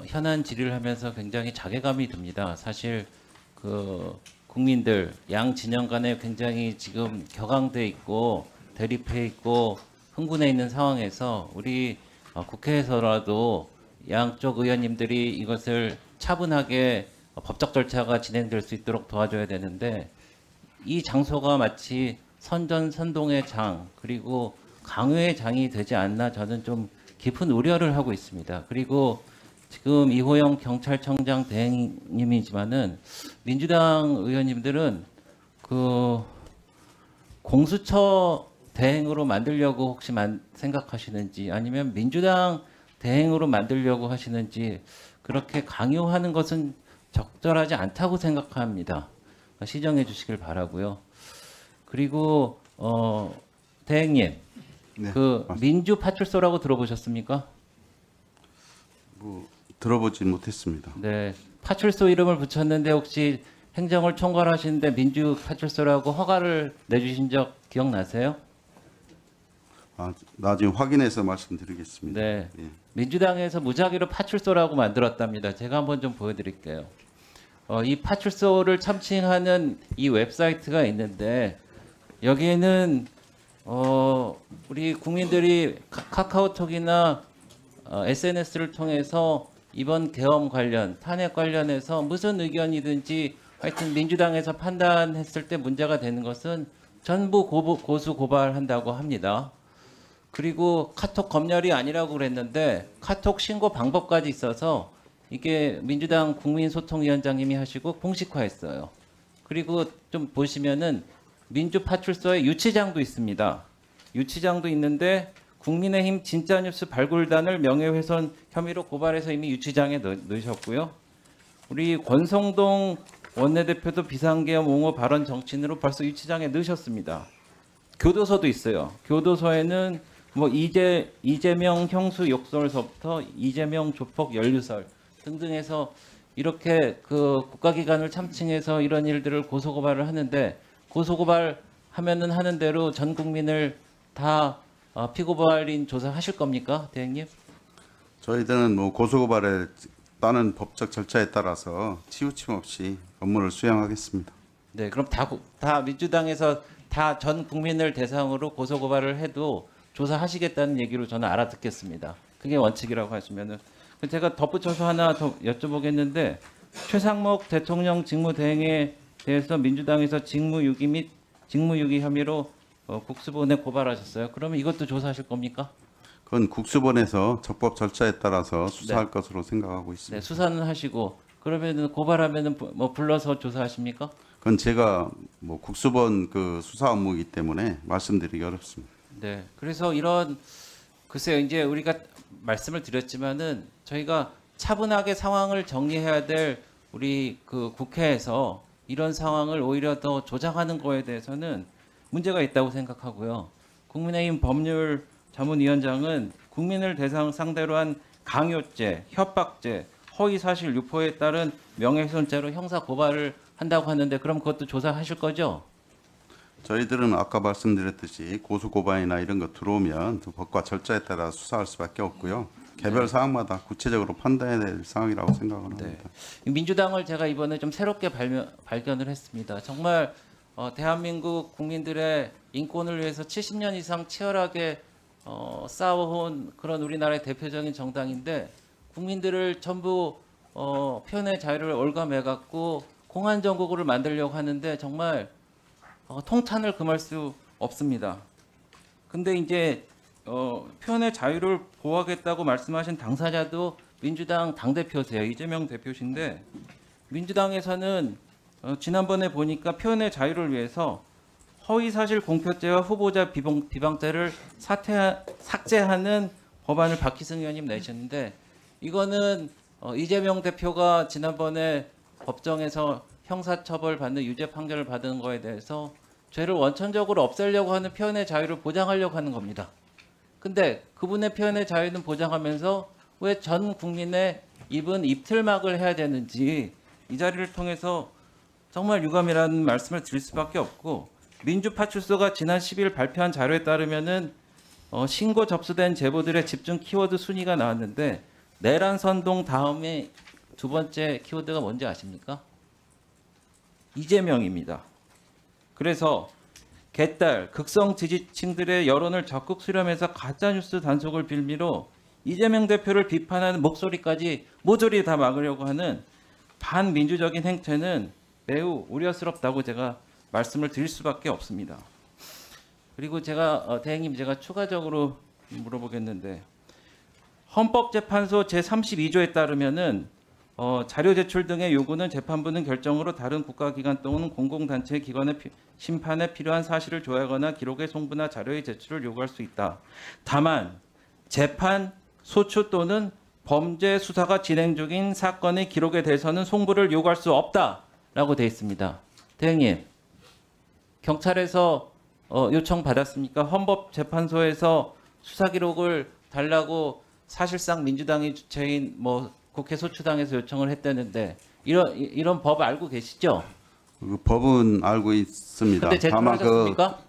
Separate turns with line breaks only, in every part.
현안 질의를 하면서 굉장히 자괴감이 듭니다. 사실 그 국민들 양 진영 간에 굉장히 지금 격앙돼 있고 대립해 있고 흥분해 있는 상황에서 우리 국회에서라도 양쪽 의원님들이 이것을 차분하게 법적 절차가 진행될 수 있도록 도와줘야 되는데 이 장소가 마치 선전선동의 장 그리고 강요의 장이 되지 않나 저는 좀 깊은 우려를 하고 있습니다. 그리고 지금 이호영 경찰청장 대행님이지만은 민주당 의원님들은 그 공수처 대행으로 만들려고 혹시 생각하시는지 아니면 민주당 대행으로 만들려고 하시는지 그렇게 강요하는 것은 적절하지 않다고 생각합니다. 시정해 주시길 바라고요. 그리고 대행님,
네,
그
맞습니다.
민주파출소라고 들어보셨습니까?
뭐 들어보진 못했습니다.
네, 파출소 이름을 붙였는데 혹시 행정을 총괄하시는데 민주파출소라고 허가를 내주신 적 기억나세요?
나중에 확인해서 말씀드리겠습니다.
네,
예.
민주당에서 무작위로 파출소라고 만들었답니다. 제가 한번 좀 보여드릴게요. 이 파출소를 참칭하는 이 웹사이트가 있는데 여기에는 우리 국민들이 카카오톡이나 SNS를 통해서 이번 계엄 관련, 탄핵 관련해서 무슨 의견이든지 하여튼 민주당에서 판단했을 때 문제가 되는 것은 전부 고수 고발한다고 합니다. 그리고 카톡 검열이 아니라고 그랬는데 카톡 신고 방법까지 있어서 이게 민주당 국민소통위원장님이 하시고 공식화했어요. 그리고 좀 보시면은 민주파출소에 유치장도 있습니다. 유치장도 있는데 국민의힘 진짜뉴스 발굴단을 명예훼손 혐의로 고발해서 이미 유치장에 넣으셨고요. 우리 권성동 원내대표도 비상계엄 옹호 발언 정치인으로 벌써 유치장에 넣으셨습니다. 교도소도 있어요. 교도소에는 뭐 이재명 형수 욕설서부터 이재명 조폭 연루설 등등해서 이렇게 그 국가기관을 참칭해서 이런 일들을 고소고발을 하는데 고소고발 하면은 하는 대로 전 국민을 다 피고발인 조사하실 겁니까, 대행님?
저희들은 뭐 고소고발에 따른 법적 절차에 따라서 치우침 없이 업무를 수행하겠습니다.
네, 그럼 다 민주당에서 다 전 국민을 대상으로 고소고발을 해도 조사하시겠다는 얘기로 저는 알아듣겠습니다. 그게 원칙이라고 하시면은 제가 덧붙여서 하나 더 여쭤보겠는데 최상목 대통령 직무대행에 대해서 민주당에서 직무유기 및 직무유기 혐의로 국수본에 고발하셨어요. 그러면 이것도 조사하실 겁니까?
그건 국수본에서 적법 절차에 따라서 수사할 것으로 생각하고
네,
있습니다.
수사는 하시고 그러면은 고발하면은 뭐 불러서 조사하십니까?
그건 제가 뭐 국수본 그 수사 업무이기 때문에 말씀드리기 어렵습니다.
네, 그래서 이런 글쎄요, 이제 우리가 말씀을 드렸지만은 저희가 차분하게 상황을 정리해야 될 우리 그 국회에서 이런 상황을 오히려 더 조장하는 거에 대해서는 문제가 있다고 생각하고요. 국민의힘 법률 자문위원장은 국민을 대상 상대로 한 강요죄, 협박죄, 허위사실 유포에 따른 명예훼손죄로 형사 고발을 한다고 하는데 그럼 그것도 조사하실 거죠?
저희들은 아까 말씀드렸듯이 고소고발이나 이런 거 들어오면 그 법과 절차에 따라 수사할 수밖에 없고요. 개별 사항마다 구체적으로 판단해야 될 상황이라고 생각을 합니다.
민주당을 제가 이번에 좀 새롭게 발견을 했습니다. 정말 대한민국 국민들의 인권을 위해서 70년 이상 치열하게 싸워온 그런 우리나라의 대표적인 정당인데 국민들을 전부 표현의 자유를 올가매갖고 공안 정국을 만들려고 하는데 정말 통탄을 금할 수 없습니다. 근데 이제 표현의 자유를 보호하겠다고 말씀하신 당사자도 민주당 당대표세요. 이재명 대표신데 민주당에서는 지난번에 보니까 표현의 자유를 위해서 허위사실 공표죄와 후보자 비방죄를 삭제하는 법안을 박희승 의원님 내셨는데 이거는 이재명 대표가 지난번에 법정에서 형사처벌 받는 유죄 판결을 받은 거에 대해서 죄를 원천적으로 없애려고 하는 표현의 자유를 보장하려고 하는 겁니다. 근데 그분의 표현의 자유는 보장하면서 왜 전 국민의 입은 입틀막을 해야 되는지 이 자리를 통해서 정말 유감이라는 말씀을 드릴 수밖에 없고 민주파출소가 지난 10일 발표한 자료에 따르면은 신고 접수된 제보들의 집중 키워드 순위가 나왔는데 내란 선동 다음에 두 번째 키워드가 뭔지 아십니까? 이재명입니다. 그래서 개딸 극성 지지층들의 여론을 적극 수렴해서 가짜뉴스 단속을 빌미로 이재명 대표를 비판하는 목소리까지 모조리 다 막으려고 하는 반민주적인 행태는 매우 우려스럽다고 제가 말씀을 드릴 수밖에 없습니다. 그리고 제가 대행님 제가 추가적으로 물어보겠는데 헌법재판소 제32조에 따르면은 자료 제출 등의 요구는 재판부는 결정으로 다른 국가기관 또는 공공단체 기관의 심판에 필요한 사실을 조회하거나 기록의 송부나 자료의 제출을 요구할 수 있다. 다만 재판, 소추 또는 범죄 수사가 진행 중인 사건의 기록에 대해서는 송부를 요구할 수 없다라고 되어 있습니다. 대행님, 경찰에서 요청 받았습니까? 헌법재판소에서 수사 기록을 달라고 사실상 민주당이 주체인 뭐 국회 소추당에서 요청을 했다는데 이런 법 알고 계시죠?
그 법은 알고 있습니다.
근데 제출하셨습니까?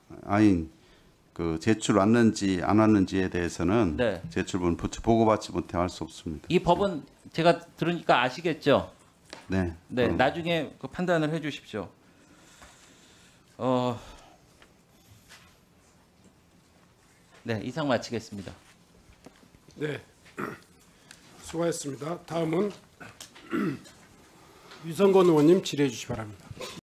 그 제출 왔는지 안 왔는지에 대해서는
네.
제출분 보고받지 못해 할 수 없습니다.
이 법은 제가 들으니까 아시겠죠?
네.
네, 나중에 그 판단을 해주십시오. 네, 이상 마치겠습니다.
네, 수고하셨습니다. 다음은 유성건 의원님 질의해 주시기 바랍니다.